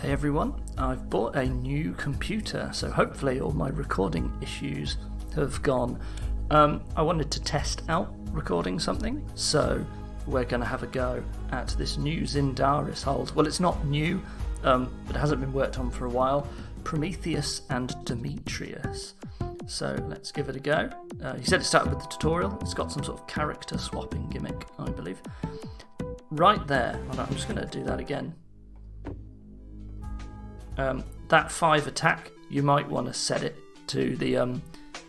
Hey everyone, I've bought a new computer, so hopefully all my recording issues have gone. I wanted to test out recording something, so we're going to have a go at this new Zindaris hold. Well, it's not new, but it hasn't been worked on for a while. Prometheus and Demetrius. So let's give it a go. He said it started with the tutorial. It's got some sort of character swapping gimmick, I believe. Right there, and I'm just going to do that again. That 5 attack, you might want to set it to the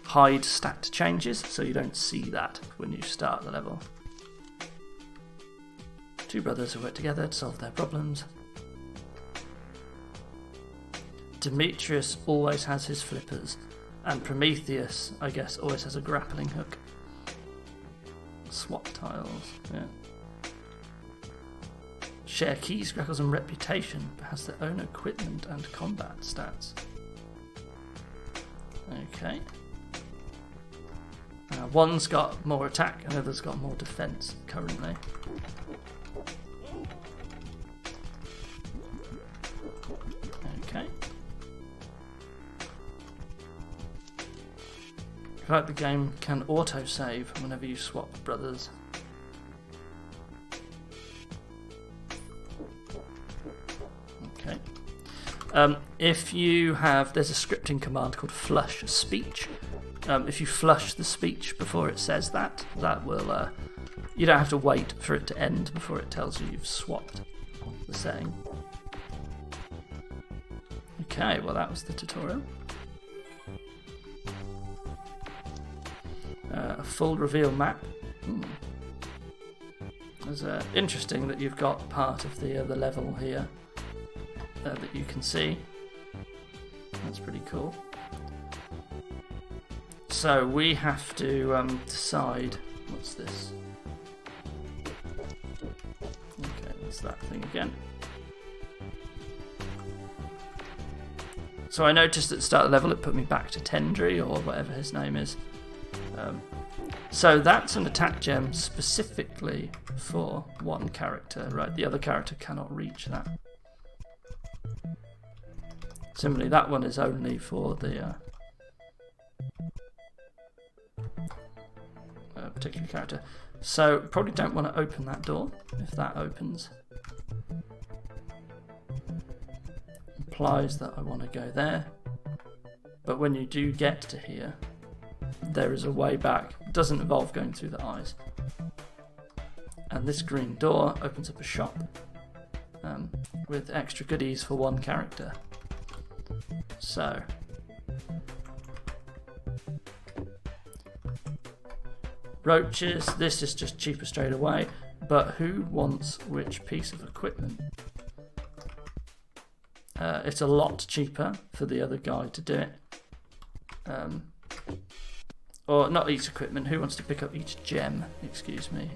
hide stat changes so you don't see that when you start the level. Two brothers who work together to solve their problems. Demetrius always has his flippers, and Prometheus, I guess, always has a grappling hook. Swap tiles, yeah. Share keys, grapples and reputation, but has their own equipment and combat stats. Okay. One's got more attack and the other's got more defense currently. Okay. Right, the game can auto-save whenever you swap brothers. Okay. If you have, there's a scripting command called flush speech. If you flush the speech before it says that will, you don't have to wait for it to end before it tells you you've swapped the setting. Okay, well that was the tutorial. A full reveal map. It's interesting that you've got part of the level here that you can see. That's pretty cool. So we have to decide, what's this? Okay, that's that thing again. So I noticed at the start of the level it put me back to Tendry, or whatever his name is. So that's an attack gem specifically for one character, right? The other character cannot reach that. Similarly, that one is only for the particular character. So probably don't want to open that door if that opens. Implies that I want to go there. But when you do get to here, there is a way back. It doesn't involve going through the eyes. And this green door opens up a shop with extra goodies for one character. So roaches, this is just cheaper straight away, but who wants which piece of equipment? It's a lot cheaper for the other guy to do it. Or not each equipment, who wants to pick up each gem, excuse me.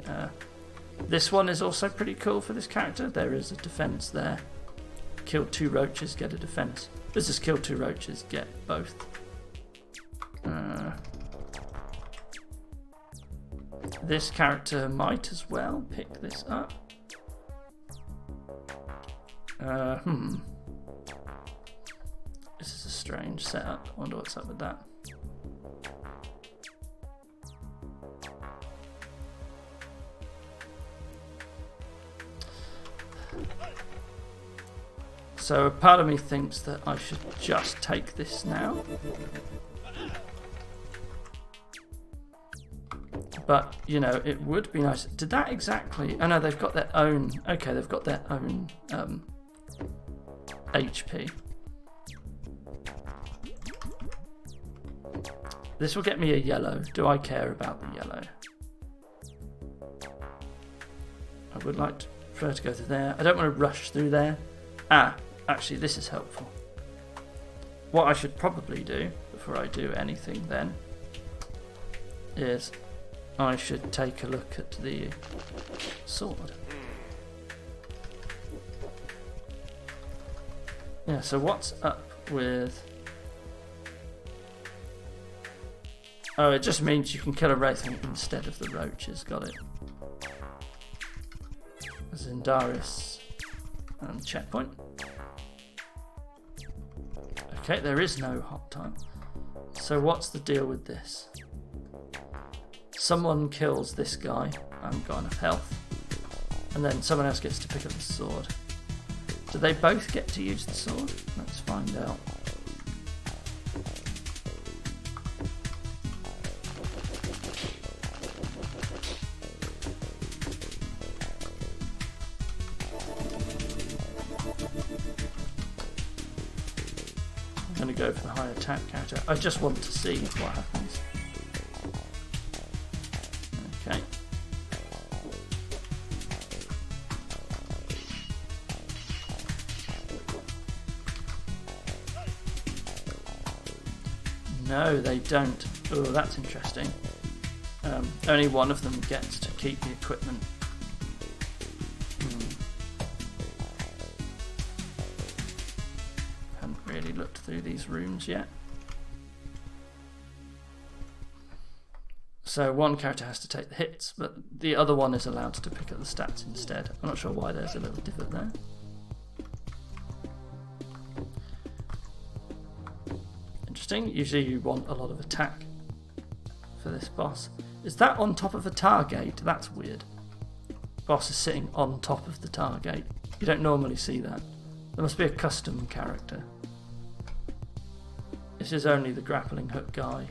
This one is also pretty cool for this character. There is a defense there. Kill 2 roaches, get a defense. This is kill 2 roaches, get both. This character might as well pick this up. This is a strange setup. I wonder what's up with that. So a part of me thinks that I should just take this now. But, you know, it would be nice. Did that exactly... Oh no, they've got their own... Okay, they've got their own HP. This will get me a yellow. Do I care about the yellow? I would like to prefer to go through there. I don't want to rush through there. Actually, this is helpful. What I should probably do before I do anything then is I should take a look at the sword. Yeah, so what's up with... Oh, it just means you can kill a wraith instead of the roaches, got it. Zindaris and checkpoint. Okay, there is no hot time. So what's the deal with this? Someone kills this guy. I haven't got enough health. And then someone else gets to pick up the sword. Do they both get to use the sword? Let's find out. I'm going to go for the high attack character. I just want to see what happens. Okay. No, they don't. Oh, that's interesting. Only one of them gets to keep the equipment. Haven't really looked through these rooms yet. So one character has to take the hits, but the other one is allowed to pick up the stats instead. I'm not sure why there's a little divot there. Usually you want a lot of attack for this boss. Is that on top of a tar gate? That's weird. Boss is sitting on top of the tar gate. You don't normally see that. There must be a custom character. This is only the grappling hook guy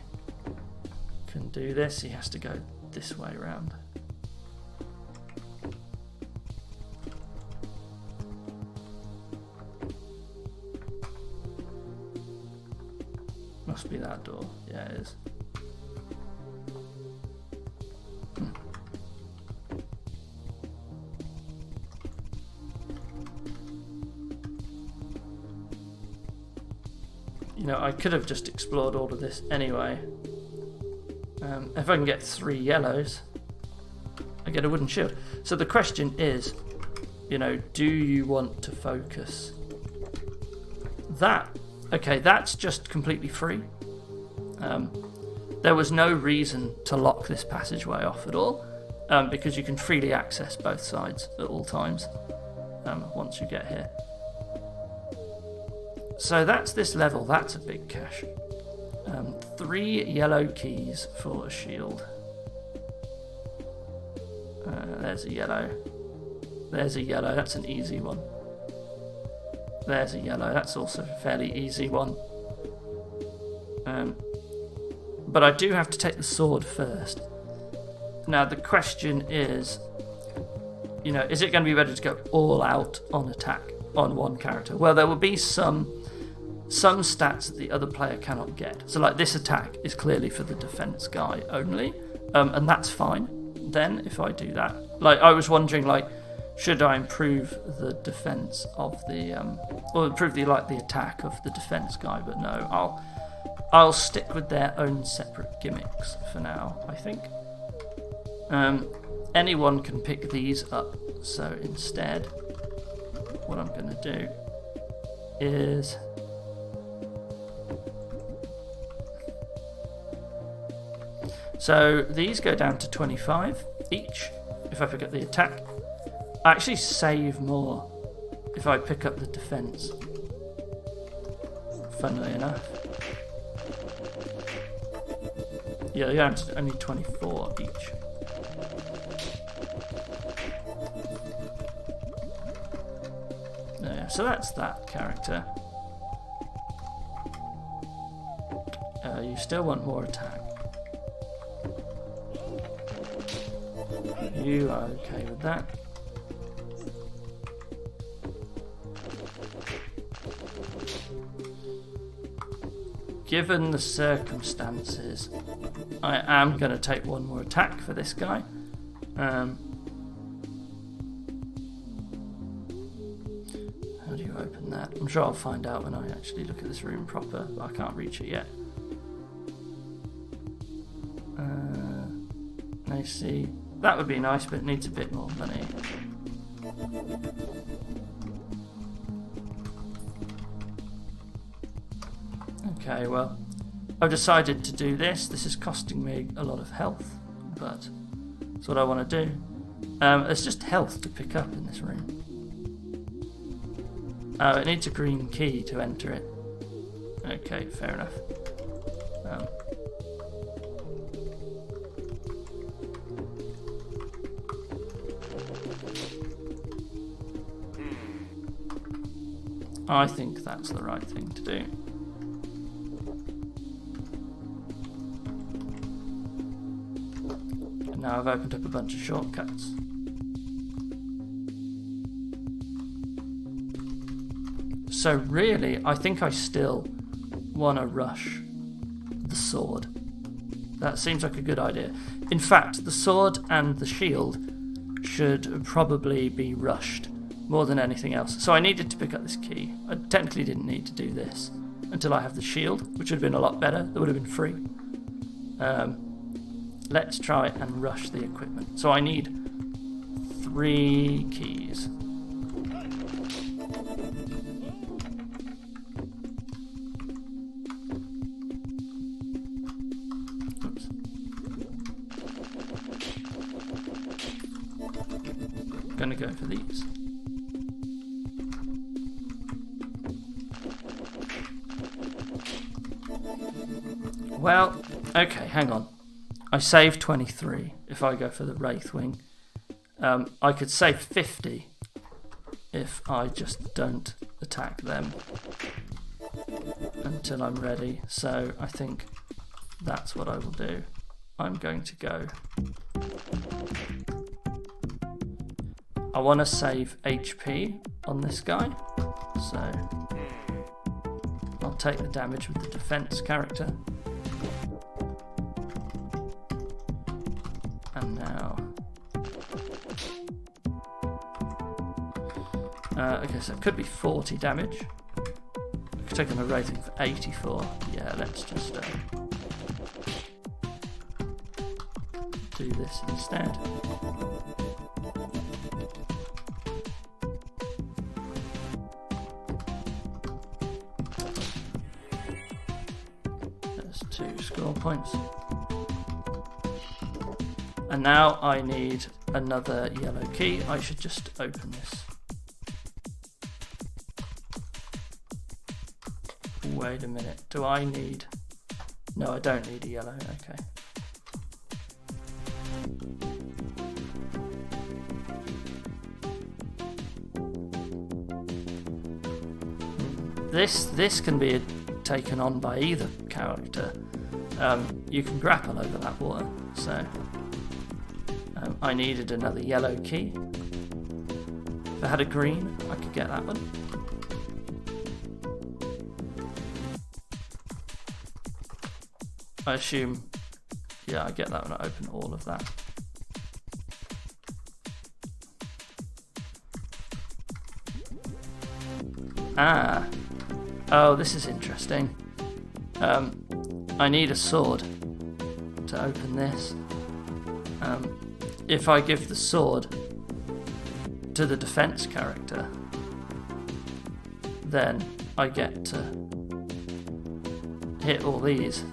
can do this. He has to go this way around. Must be that door. Yeah, it is. You know, I could have just explored all of this anyway. If I can get 3 yellows, I get a wooden shield. So the question is, you know, do you want to focus that? Okay, that's just completely free. There was no reason to lock this passageway off at all, because you can freely access both sides at all times once you get here. So that's this level. That's a big cache. 3 yellow keys for a shield. There's a yellow. There's a yellow. That's an easy one. There's a yellow. That's also a fairly easy one. But I do have to take the sword first. Now the question is, you know, is it going to be ready to go all out on attack on one character? Well, there will be some stats that the other player cannot get. So like this attack is clearly for the defense guy only, and that's fine then if I do that. Like I was wondering, like, should I improve the defense of the or improve the attack of the defense guy? But no, I'll stick with their own separate gimmicks for now, I think. Anyone can pick these up, so instead what I'm going to do is so these go down to 25 each if I pick up the attack. I actually save more if I pick up the defense, funnily enough. Yeah, you're only 24 each. Yeah, so that's that character. You still want more attack. You are okay with that. Given the circumstances, I am going to take one more attack for this guy. How do you open that? I'm sure I'll find out when I actually look at this room proper, but I can't reach it yet. I see. That would be nice, but it needs a bit more money. Okay, well, I've decided to do this. This is costing me a lot of health, but that's what I want to do. There's just health to pick up in this room. It needs a green key to enter it. Okay, fair enough. I think that's the right thing to do. And now I've opened up a bunch of shortcuts. So really, I think I still want to rush the sword. That seems like a good idea. In fact, the sword and the shield should probably be rushed more than anything else. So I needed to pick up this key. I technically didn't need to do this until I have the shield, which would have been a lot better. That would have been free. Let's try and rush the equipment. So I need 3 keys. Oops. I'm gonna go for these. Well, okay, hang on. I saved 23 if I go for the Wraith Wing. I could save 50 if I just don't attack them until I'm ready. So I think that's what I will do. I'm going to go. I want to save HP on this guy. So I'll take the damage with the defense character. And now, okay, so it could be 40 damage. I could take on a rating for 84. Yeah, let's just do this instead. There's 2 score points. And now I need another yellow key. I should just open this. Wait a minute. Do I need... No, I don't need a yellow. Okay. This can be taken on by either character. You can grapple over that water, so... I needed another yellow key. If I had a green, I could get that one. I assume, yeah, I get that when I open all of that. Ah, oh, this is interesting. I need a sword to open this. If I give the sword to the defense character, then I get to hit all these.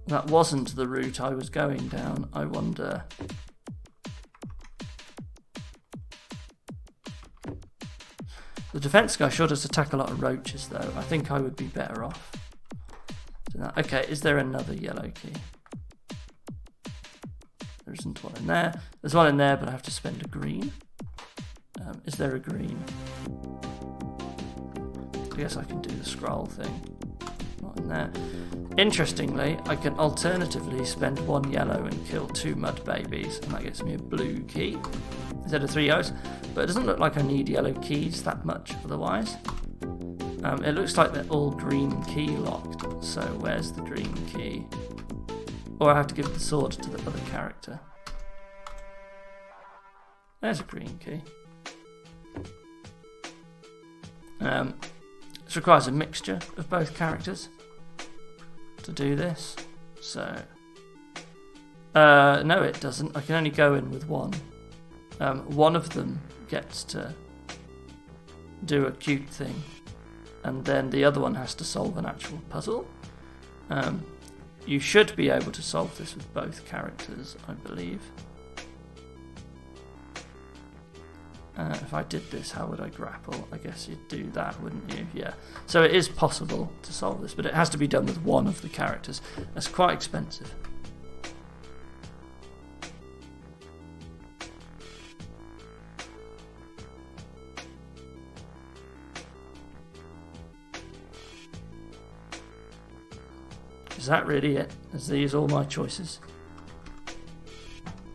That wasn't the route I was going down. I wonder. The defense guy sure does attack a lot of roaches though. I think I would be better off. Okay, is there another yellow key? There isn't one in there. There's one in there, but I have to spend a green. Is there a green? I guess I can do the scroll thing. Not in there. Interestingly, I can alternatively spend 1 yellow and kill 2 mud babies, and that gets me a blue key instead of 3 yellows. But it doesn't look like I need yellow keys that much otherwise. It looks like they're all green key locked, so where's the green key? Or I have to give the sword to the other character. There's a green key. This requires a mixture of both characters to do this, so... no it doesn't, I can only go in with one. One of them gets to do a cute thing, and then the other one has to solve an actual puzzle. You should be able to solve this with both characters, I believe. If I did this, how would I grapple? I guess you'd do that, wouldn't you? Yeah. So it is possible to solve this, but it has to be done with one of the characters. That's quite expensive. Is that really it? Is these all my choices?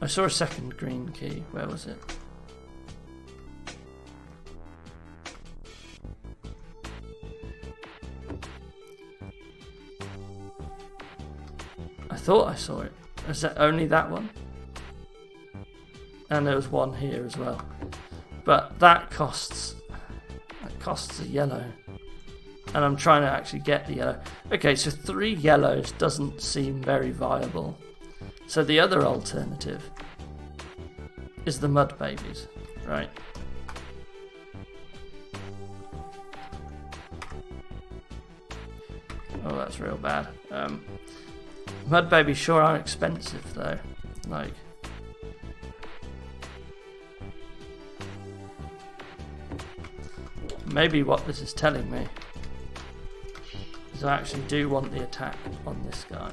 I saw a second green key. Where was it? I thought I saw it. Is that only that one? And there was one here as well. But that costs a yellow. And I'm trying to actually get the yellow. Okay, so 3 yellows doesn't seem very viable. So the other alternative is the mud babies, right? Oh, that's real bad. Mud babies sure are expensive though. Like, maybe what this is telling me is I actually do want the attack on this guy.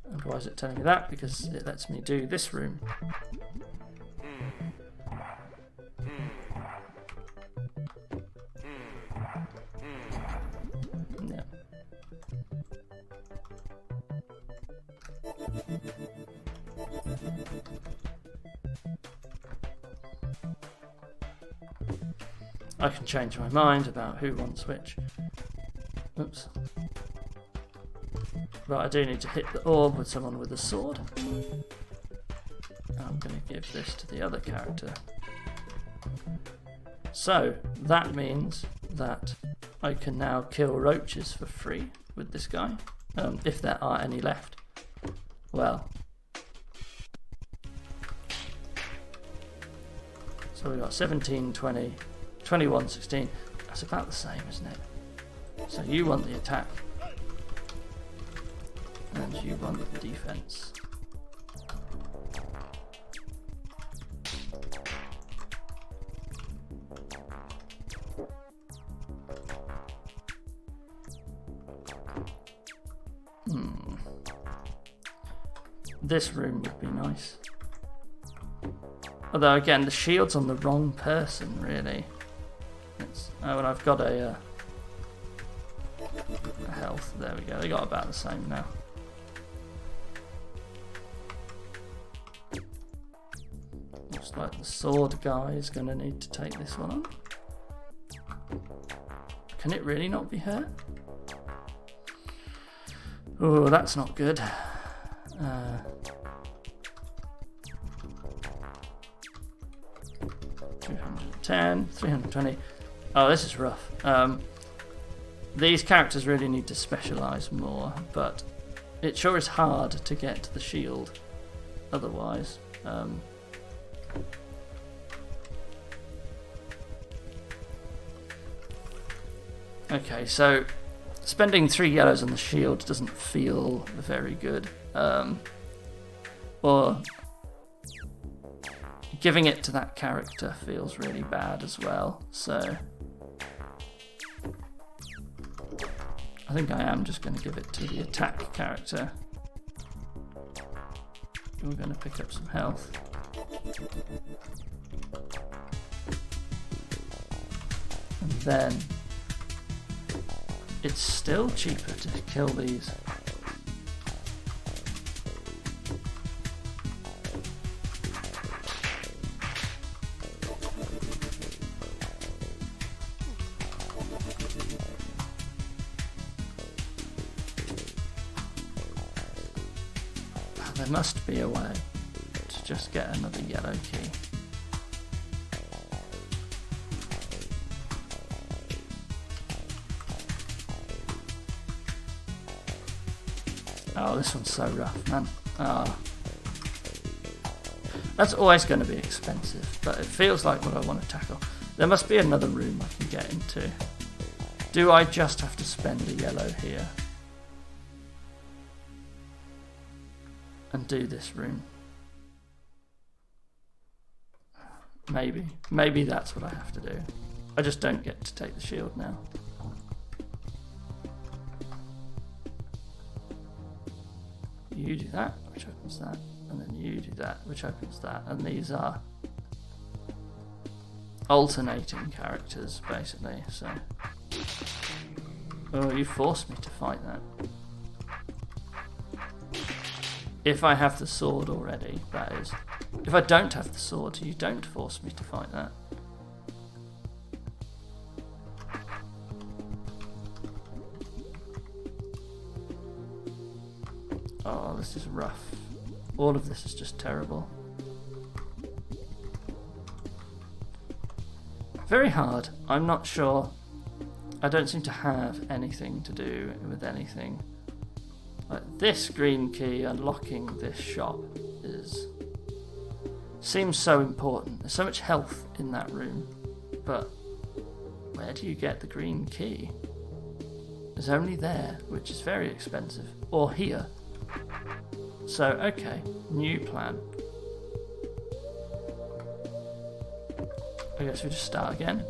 And why is it telling me that? Because it lets me do this room. Yeah. I can change my mind about who wants which. Oops. But I do need to hit the orb with someone with a sword. I'm going to give this to the other character. So that means that I can now kill roaches for free with this guy, if there are any left. Well, so we've got 17, 20, 21, 16. That's about the same, isn't it? So you want the attack, and you want the defense. This room would be nice. Although again, the shield's on the wrong person, really. Oh, and I've got a health. There we go. They got about the same now. Looks like the sword guy is going to need to take this one on. Can it really not be hurt? Oh, that's not good. 210, 320. Oh, this is rough. These characters really need to specialise more, but it sure is hard to get the shield otherwise. Okay, so spending 3 yellows on the shield doesn't feel very good. Or giving it to that character feels really bad as well, so I think I am just going to give it to the attack character. We're going to pick up some health. And then it's still cheaper to kill these. There must be a way to just get another yellow key. Oh, this one's so rough, man. Oh. That's always going to be expensive, but it feels like what I want to tackle. There must be another room I can get into. Do I just have to spend a yellow here? And do this room? Maybe. Maybe that's what I have to do. I just don't get to take the shield now. You do that, which opens that. And then you do that, which opens that. And these are alternating characters, basically. So, oh, you forced me to fight that. If I have the sword already, that is. If I don't have the sword, you don't force me to fight that. Oh, this is rough. All of this is just terrible. Very hard. I'm not sure. I don't seem to have anything to do with anything. Like this green key, unlocking this shop, seems so important. There's so much health in that room, but where do you get the green key? It's only there, which is very expensive, or here. So, okay, new plan. I guess we just start again.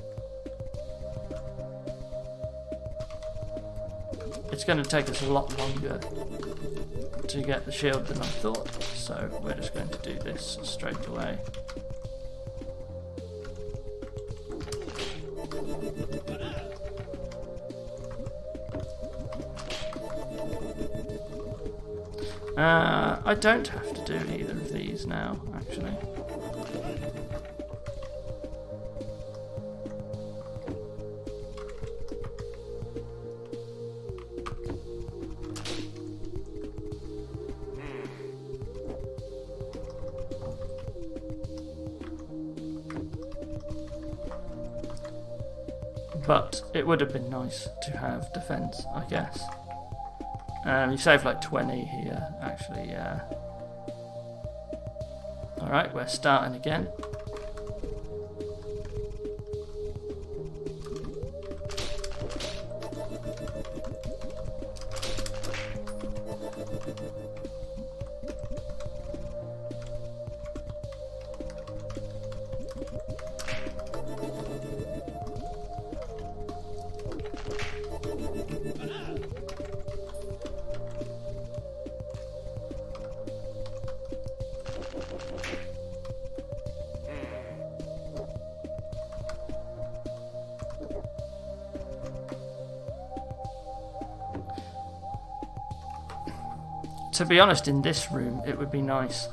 It's going to take us a lot longer to get the shield than I thought, so we're just going to do this straight away. I don't have to do either of these now, actually. But it would have been nice to have defense, I guess. You save like 20 here, actually, yeah. Alright, we're starting again. To be honest, in this room, it would be nice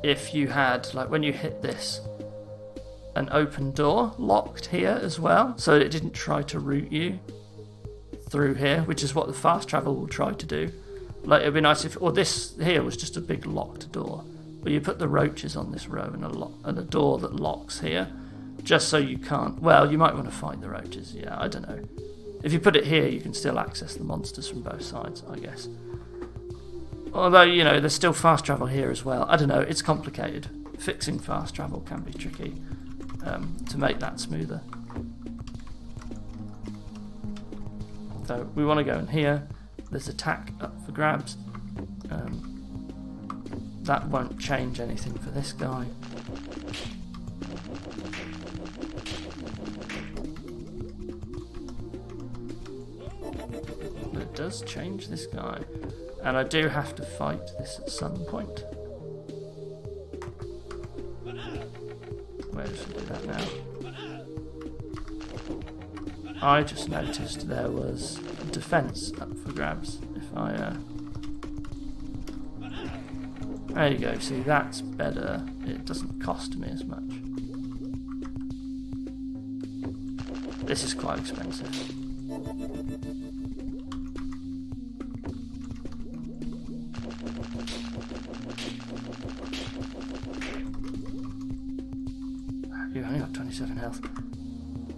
if you had, like when you hit this, an open door locked here as well, so it didn't try to route you through here, which is what the fast travel will try to do. Like it'd be nice if, or this here was just a big locked door, but you put the roaches on this row and a door that locks here, just so you can't, well, you might want to fight the roaches, yeah, I don't know. If you put it here, you can still access the monsters from both sides, I guess. Although, you know, there's still fast travel here as well. I don't know, it's complicated. Fixing fast travel can be tricky to make that smoother. So we want to go in here. There's attack up for grabs. That won't change anything for this guy. But it does change this guy. And I do have to fight this at some point. Where does it do that now? I just noticed there was defense up for grabs. If I... There you go, see that's better. It doesn't cost me as much. This is quite expensive. You only got 27 health.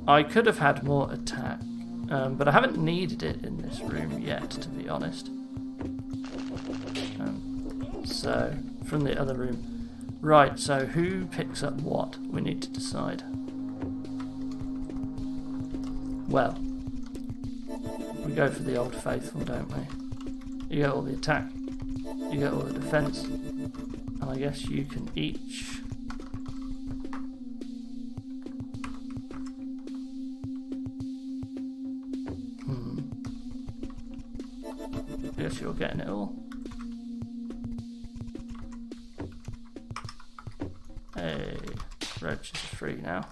I could have had more attack, but I haven't needed it in this room yet, to be honest. So, from the other room. Right, so who picks up what? We need to decide. Well, go for the old faithful, don't we? You get all the attack, you get all the defense, and I guess you can each... I guess you're getting it all. Hey, roach is free now.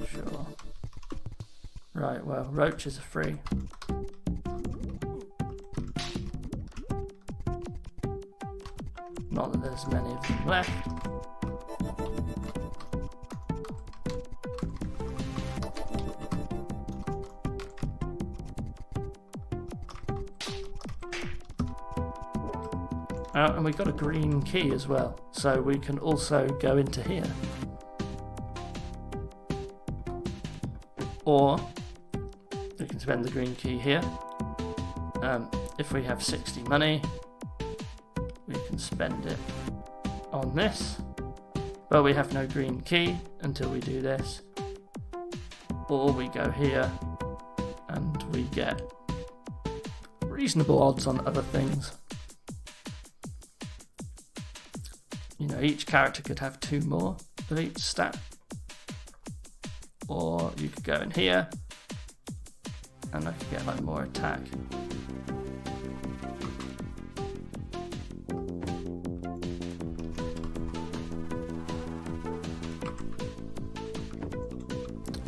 Sure. Right, well, roaches are free. Not that there's many of them left. And we've got a green key as well, so we can also go into here. Or we can spend the green key here. If we have 60 money, we can spend it on this. Well, we have no green key until we do this. Or we go here and we get reasonable odds on other things. You know, each character could have 2 more of each stat. Or you could go in here and I could get like more attack.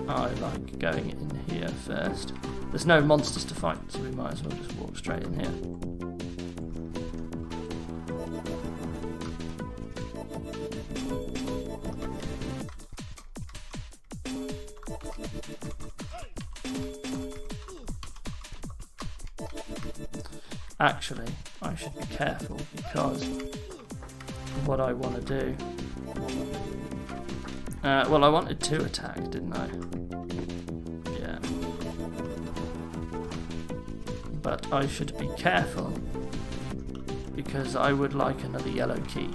I like going in here first. There's no monsters to fight, so we might as well just walk straight in here. Actually, I should be careful because of what I want to do. Well, I wanted to attack, didn't I? Yeah. But I should be careful because I would like another yellow key.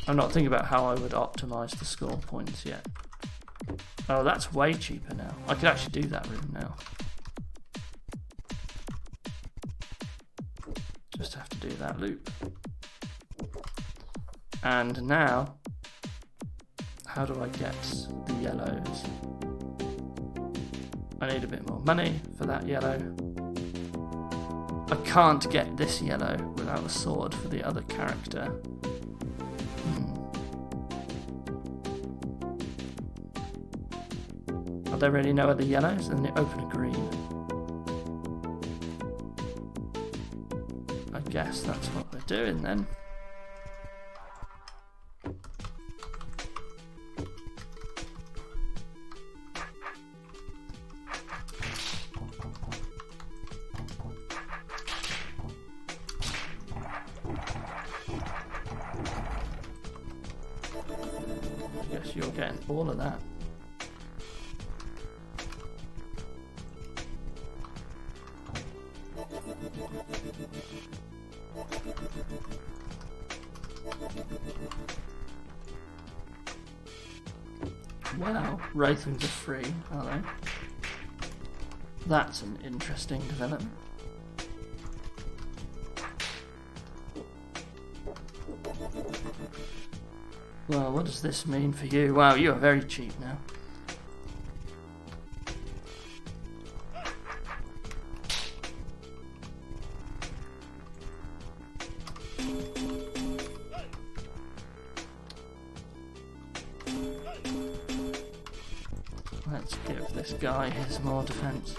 I'm not thinking about how I would optimise the score points yet. Oh, that's way cheaper now. I could actually do that room now. Just have to do that loop. And now, how do I get the yellows? I need a bit more money for that yellow. I can't get this yellow without a sword for the other character. Are there really no other yellows? And they open a green. I guess that's what we're doing then. I guess you're getting all of that. Wow, ratings are free, are they? That's an interesting development. Well, what does this mean for you? Wow, you are very cheap now. Let's give this guy his more defense.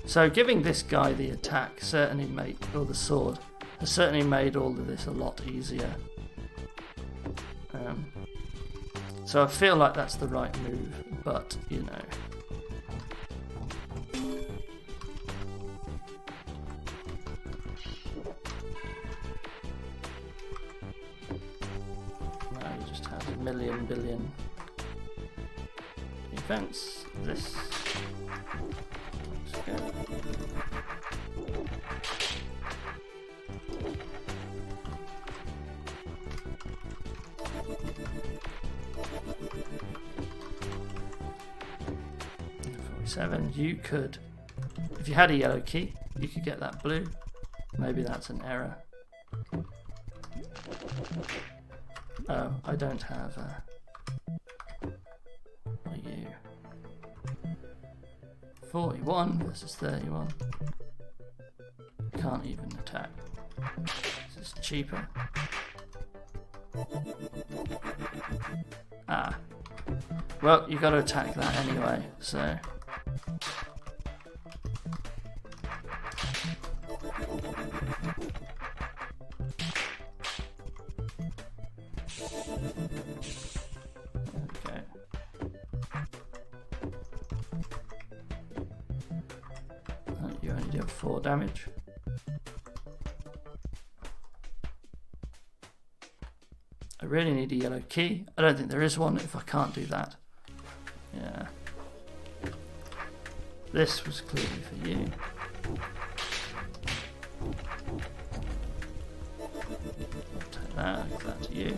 So giving this guy the attack certainly made, or the sword, has certainly made all of this a lot easier. So I feel like that's the right move, but you know. million billion defense. This looks good. You could, if you had a yellow key, you could get that blue. Maybe that's an error. Oh, I don't have a U. 41 versus 31. Can't even attack. This is cheaper. Ah. Well, you got to attack that anyway, so. Okay. You only do 4 damage. I really need a yellow key. I don't think there is one if I can't do that. Yeah. This was clearly for you. I'll take that, give that to you.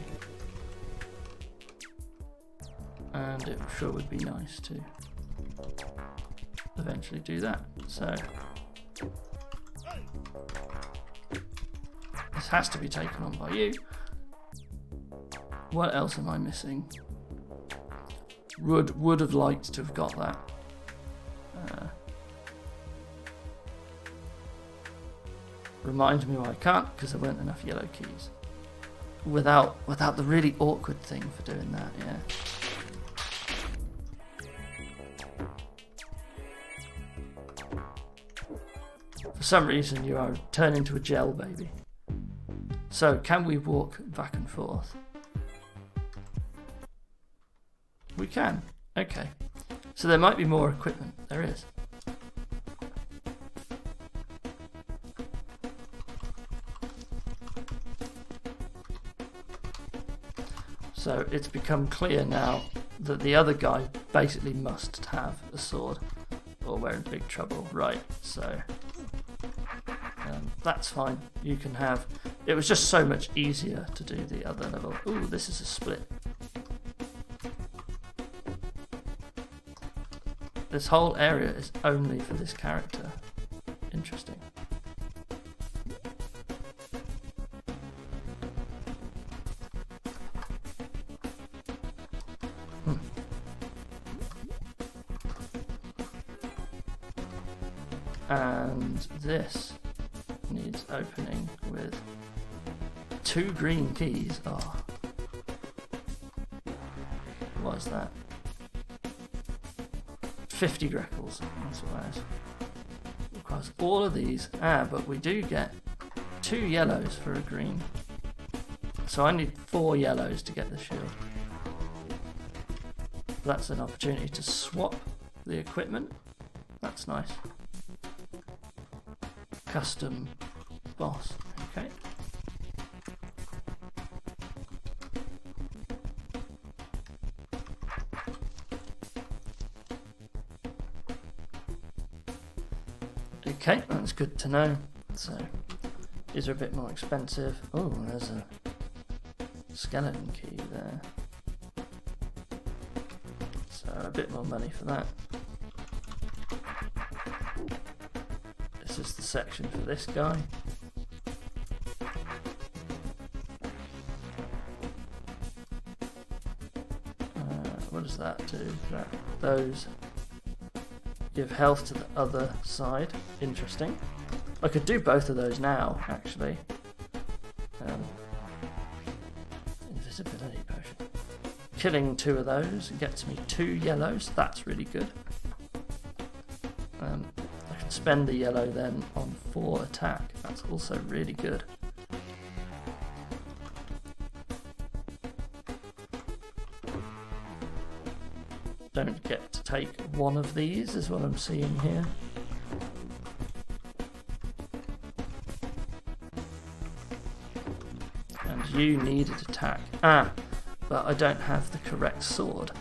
And it sure would be nice to eventually do that. So this has to be taken on by you. What else am I missing? Would have liked to have got that. Remind me why I can't, because there weren't enough yellow keys. Without the really awkward thing for doing that, yeah. For some reason you are turned into a gel baby. So can we walk back and forth? We can. Okay. So there might be more equipment. There is. So it's become clear now that the other guy basically must have a sword or we're in big trouble. Right, so that's fine. You can have... It was just so much easier to do the other level. Ooh, this is a split. This whole area is only for this character. Interesting. And this needs opening with 2 green keys. Oh. What is that? 50 Greckles. That's what that is. Requires all of these. But we do get 2 yellows for a green. So I need 4 yellows to get the shield. That's an opportunity to swap the equipment. That's nice. Custom boss. Okay. Okay, that's good to know. So, these are a bit more expensive. Oh, there's a skeleton key there. So, a bit more money for that. This is the section for this guy. What does that do? Those give health to the other side. Interesting. I could do both of those now, actually. Invisibility potion. Killing 2 of those gets me 2 yellows. That's really good. I can spend the yellow then on 4 attack. That's also really good. Don't get to take one of these is what I'm seeing here. And you needed attack. but I don't have the correct sword.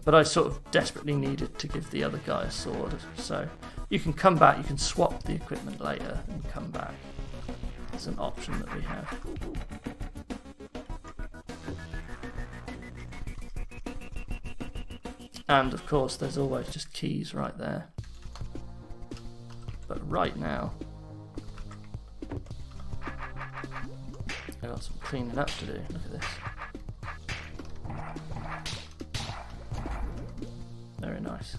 But I sort of desperately needed to give the other guy a sword, so you can come back, you can swap the equipment later and come back. It's an option that we have. And of course there's always just keys right there. But right now I've got some cleaning up to do. Look at this. Very nice.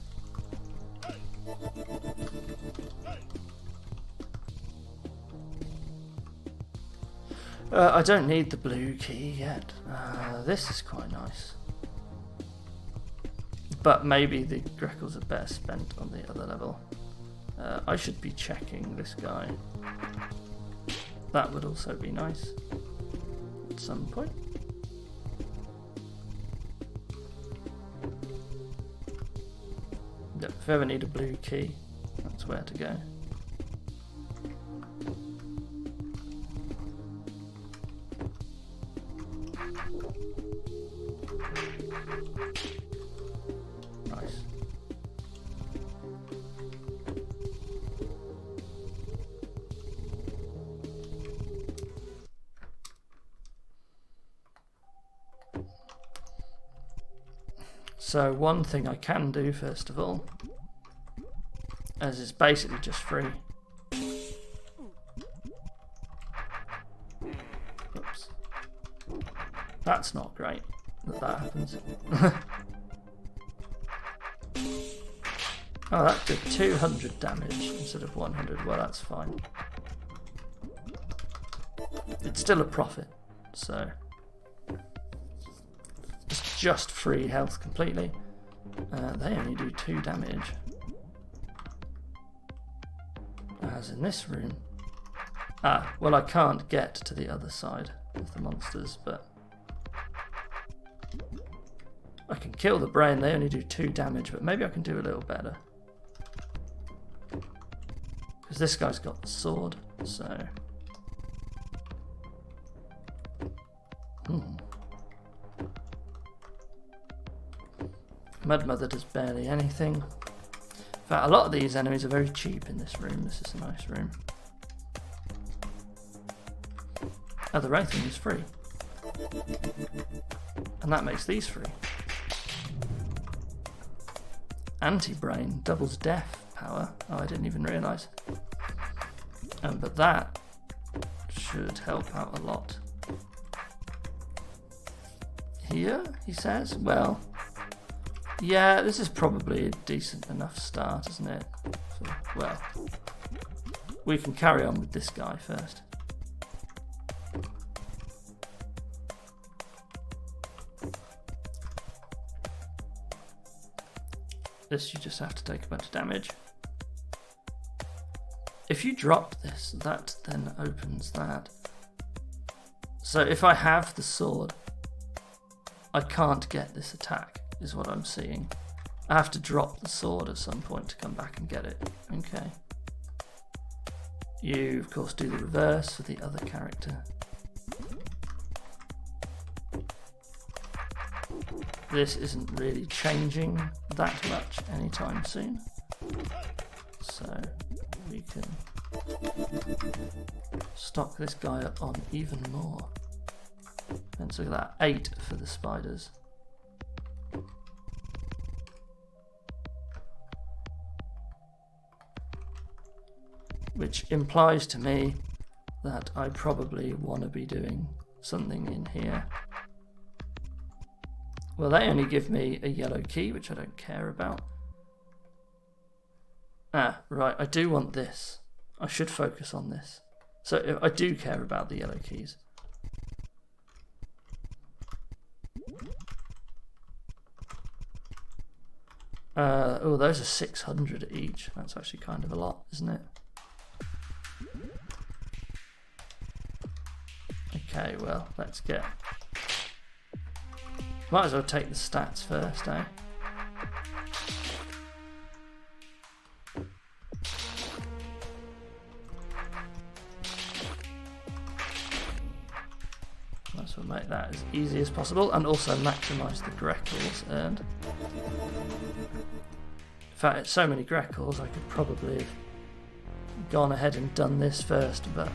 I don't need the blue key yet. This is quite nice. But maybe the Greckles are better spent on the other level. I should be checking this guy. That would also be nice at some point. Yep, if I ever need a blue key, that's where to go. Nice. So one thing I can do first of all, as it's basically just free. Oops. That's not great that happens. Oh, that did 200 damage instead of 100. Well, that's fine. It's still a profit, so it's just free health completely. They only do 2 damage. As in this room. Ah, well, I can't get to the other side of the monsters, but I can kill the brain. They only do 2 damage, but maybe I can do a little better. Because this guy's got the sword, so... Mud Mother does barely anything. In fact, a lot of these enemies are very cheap in this room. This is a nice room. Oh, the Wraithing is free. And that makes these free. Anti-Brain doubles death power. Oh, I didn't even realise. But that should help out a lot. Here, he says? Well, yeah, this is probably a decent enough start, isn't it? So, well, we can carry on with this guy first. This, you just have to take a bunch of damage. If you drop this, that then opens that. So if I have the sword, I can't get this attack, is what I'm seeing. I have to drop the sword at some point to come back and get it. Okay. You, of course, do the reverse for the other character. This isn't really changing that much anytime soon. So we can stock this guy up on even more. And so look at that, 8 for the spiders. Which implies to me that I probably want to be doing something in here. Well, they only give me a yellow key, which I don't care about. Ah, right, I do want this. I should focus on this. So I do care about the yellow keys. Oh, those are 600 each. That's actually kind of a lot, isn't it? Okay, well, let's get... Might as well take the stats first, eh? Might as So we'll make that as easy as possible and also maximise the Greckles earned. In fact, it's so many Greckles I could probably have gone ahead and done this first, but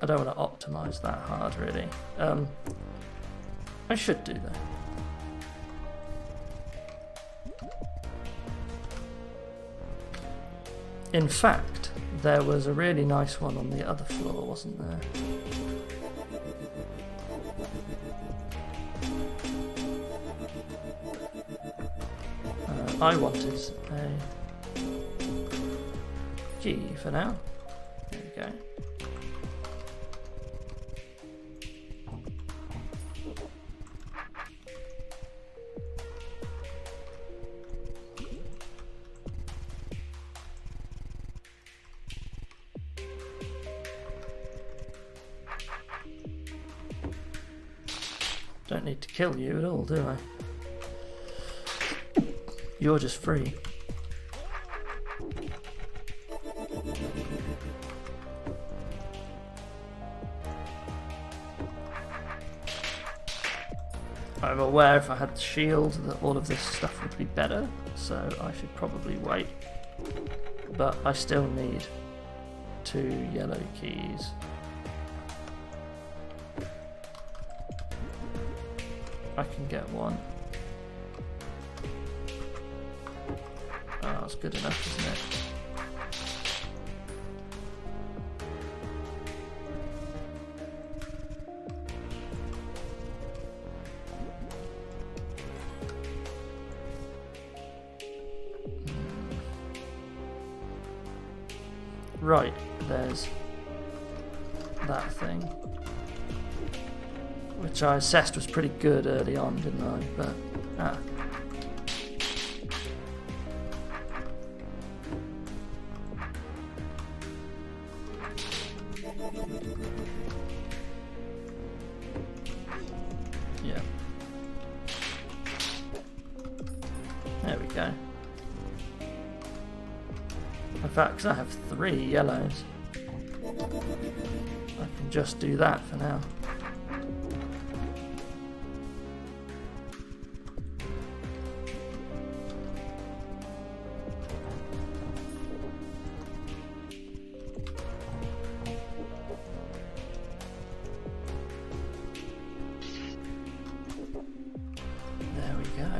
I don't want to optimise that hard really. I should do that. In fact, there was a really nice one on the other floor, wasn't there? I wanted a G for now. There we go. Don't need to kill you at all, do I? You're just free. I'm aware if I had the shield that all of this stuff would be better, so I should probably wait. But I still need 2 yellow keys. I can get 1. Oh, that's good enough, isn't it? Right, there's that thing, which I assessed was pretty good early on, didn't I? But yeah, there we go. In fact, because I have 3 yellows, I can just do that for now. There we go.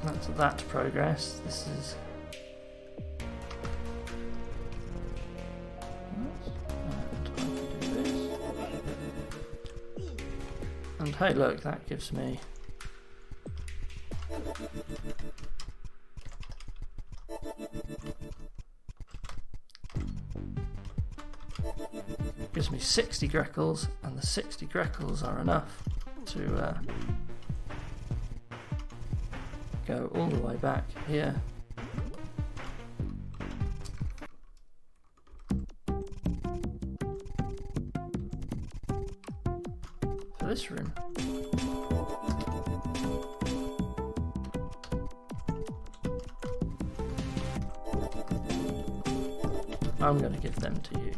That's that progress. This is... And hey, look, that gives me gives me 60 Greckles, and the 60 Greckles are enough to go all the way back here. This room. I'm going to give them to you.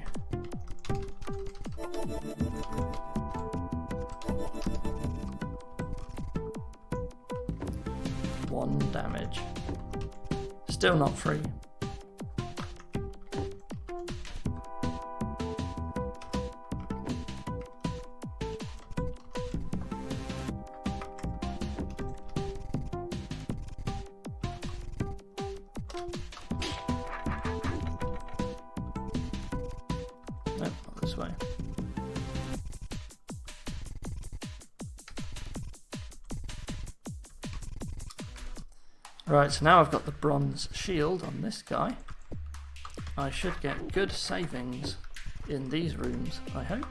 One damage. Still not free. Nope, not this way. Right, so now I've got the bronze shield on this guy. I should get good savings in these rooms, I hope.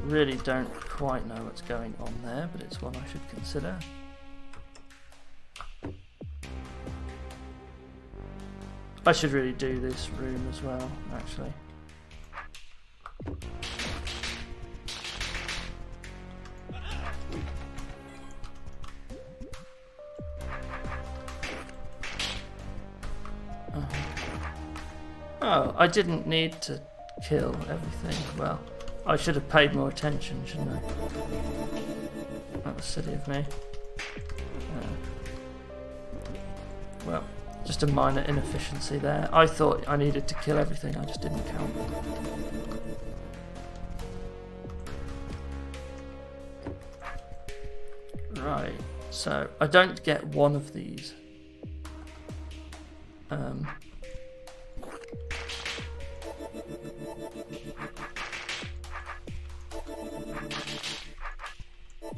Really don't quite know what's going on there, but it's one I should consider. I should really do this room as well, actually. Oh, I didn't need to kill everything. Well, I should have paid more attention, shouldn't I? That was silly of me. Well, just a minor inefficiency there. I thought I needed to kill everything, I just didn't count. Right, so I don't get one of these.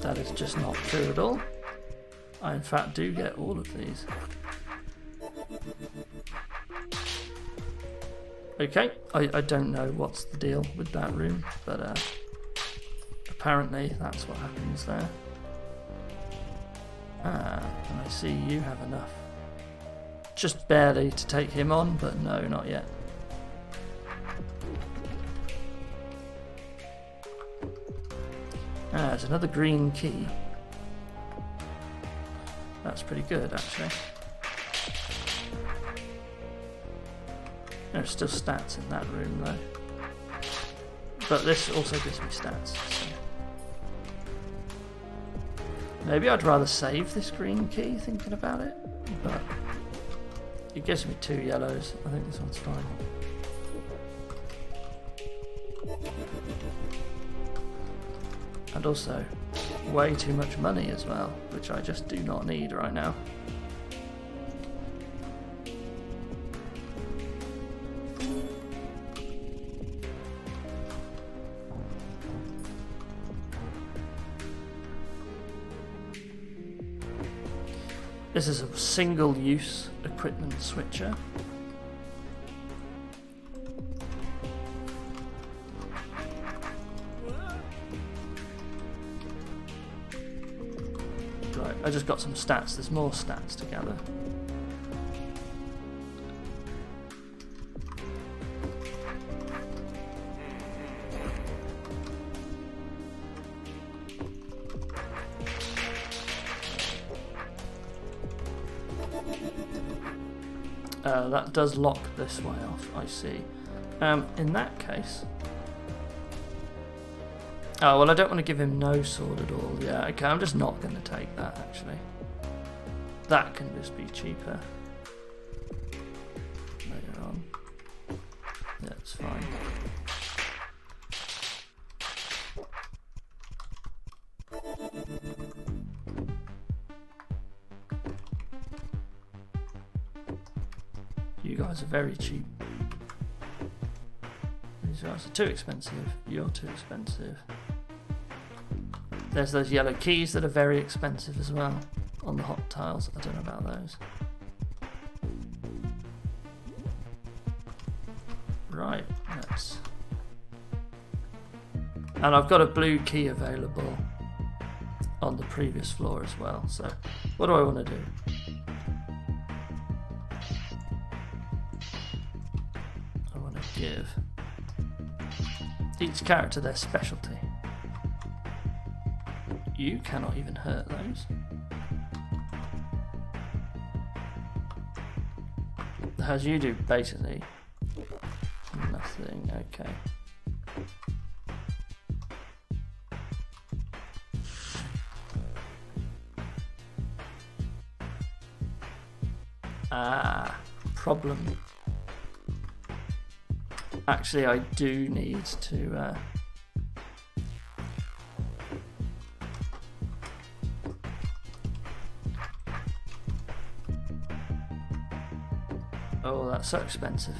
That is just not true at all. I in fact do get all of these. Okay, I don't know what's the deal with that room, but apparently that's what happens there. And I see you have enough. Just barely to take him on, but no, not yet. There's another green key. That's pretty good, actually. There are still stats in that room, though. But this also gives me stats. So. Maybe I'd rather save this green key, thinking about it. But it gives me 2 yellows. I think this one's fine. And also, way too much money as well, which I just do not need right now. This is a single-use equipment switcher. Right, I just got some stats. There's more stats to gather. That does lock this way off, I see. In that case... Oh, well, I don't want to give him no sword at all. Yeah, okay, I'm just not going to take that, actually. That can just be cheaper. Later on. Yeah, it's fine. You guys are very cheap. These guys are too expensive. You're too expensive. There's those yellow keys that are very expensive as well on the hot tiles. I don't know about those. Right, let's... And I've got a blue key available on the previous floor as well. So what do I want to do? Give each character their specialty. You cannot even hurt those. How do you do, basically? Nothing, okay. Problem. Actually, I do need to... Oh, that's so expensive.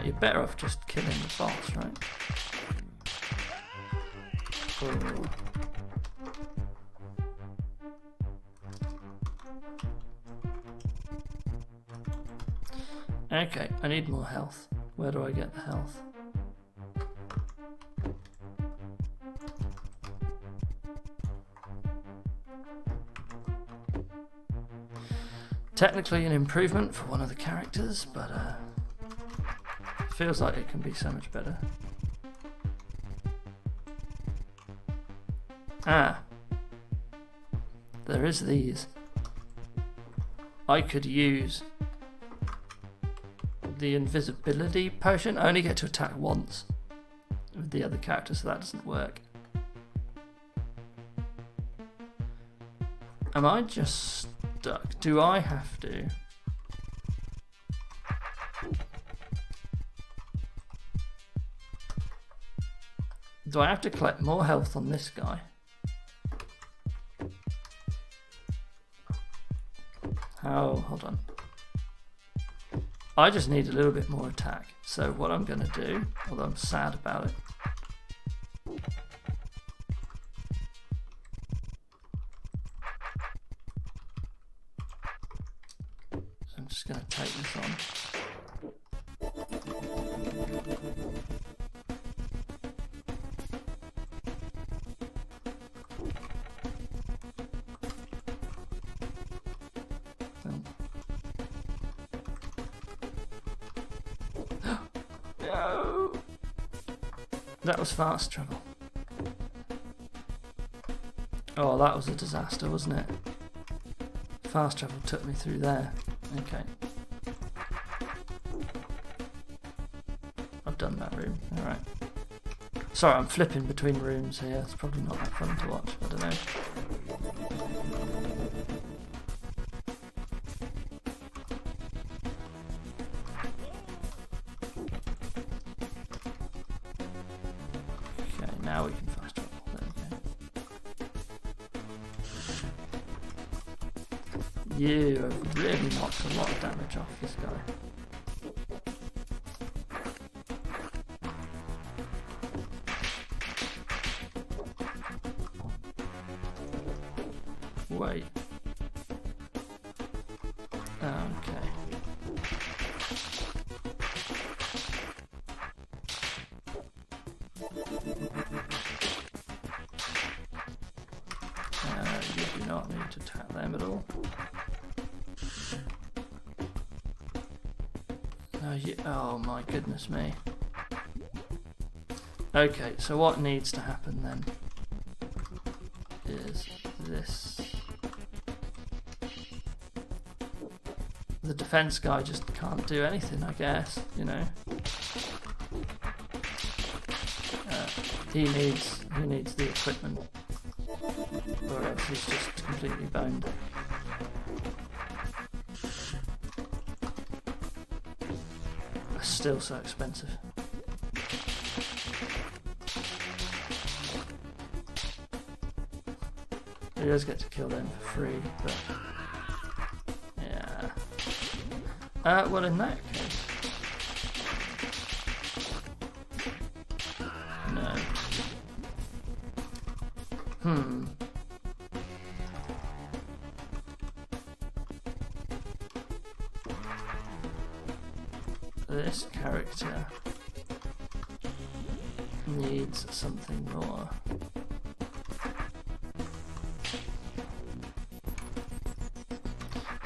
You're better off just killing the boss, right? Ooh. Okay, I need more health. Where do I get the health? Technically an improvement for one of the characters, but feels like it can be so much better. Ah, there is these. I could use the invisibility potion. I only get to attack once with the other character, so that doesn't work. Am I just stuck? Do I have to? Do I have to collect more health on this guy? Oh, hold on. I just need a little bit more attack. So what I'm going to do, although I'm sad about it, I'm just going to take this on. No! That was fast travel. Oh, that was a disaster, wasn't it? Fast travel took me through there. Okay. I've done that room. Alright. Sorry, I'm flipping between rooms here. It's probably not that fun to watch. I don't know. Okay, now we can fast travel. There we go. You have really knocked a lot of damage off this guy. Wait. Okay. You do not need to attack them at all. Oh my goodness me. Okay, so what needs to happen then is this. The defense guy just can't do anything, I guess, you know. He needs the equipment, or else he's just completely boned. It's still so expensive. He does get to kill them for free, but yeah. Well, in that case, no. This character needs something more.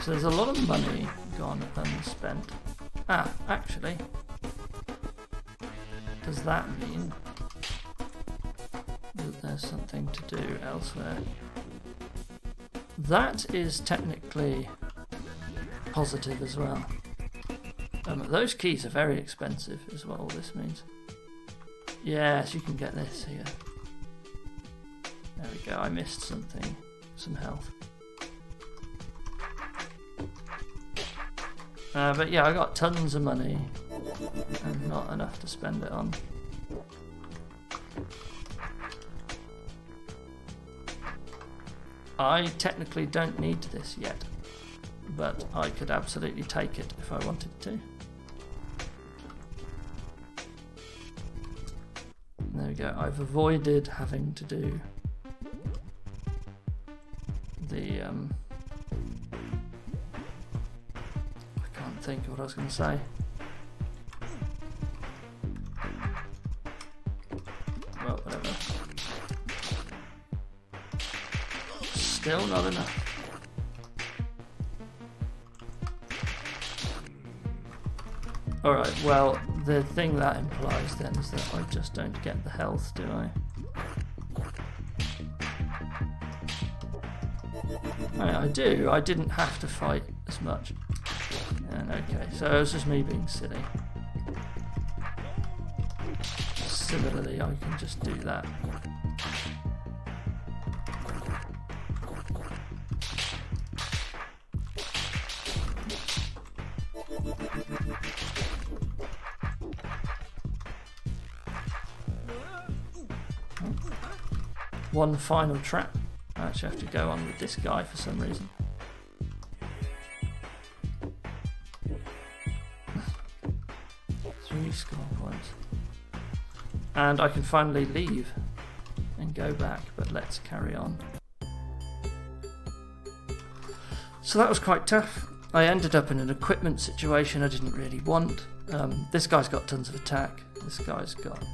So there's a lot of money gone unspent. Ah, actually, does that mean that there's something to do elsewhere? That is technically positive as well. Those keys are very expensive is what all this means. Yes, you can get this here. There we go, I missed something. Some health. But yeah, I got tons of money and not enough to spend it on. I technically don't need this yet, but I could absolutely take it if I wanted to. There we go, I've avoided having to do the I can't think of what I was going to say. Well, whatever. Still not enough. Alright, well, the thing that implies then is that I just don't get the health, do I? I do. I didn't have to fight as much. And okay, so it was just me being silly. Similarly, I can just do that. One final trap. I actually have to go on with this guy for some reason. 3 score points. And I can finally leave and go back, but let's carry on. So that was quite tough. I ended up in an equipment situation I didn't really want. This guy's got tons of attack. This guy's got...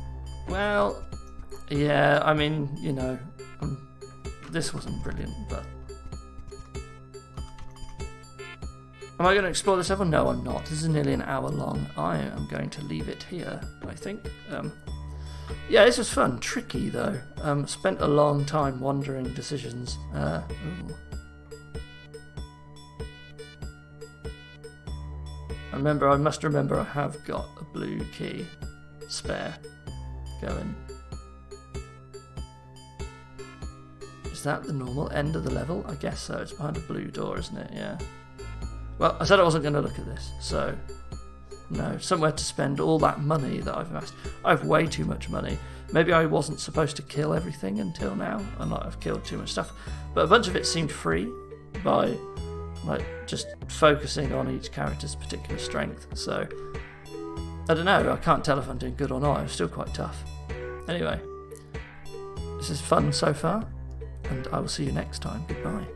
Well, yeah, I mean, you know, this wasn't brilliant, but... Am I going to explore this level? No, I'm not. This is nearly an hour long. I am going to leave it here, I think. Yeah, this was fun. Tricky, though. Spent a long time wondering decisions. I must remember I have got a blue key spare going. Is that the normal end of the level? I guess so. It's behind a blue door, isn't it? Yeah. Well, I said I wasn't going to look at this, so no. Somewhere to spend all that money that I've amassed. I have way too much money. Maybe I wasn't supposed to kill everything until now, and I've killed too much stuff. But a bunch of it seemed free by just focusing on each character's particular strength. So I don't know. I can't tell if I'm doing good or not. I'm still quite tough. Anyway, this is fun so far, and I will see you next time. Goodbye.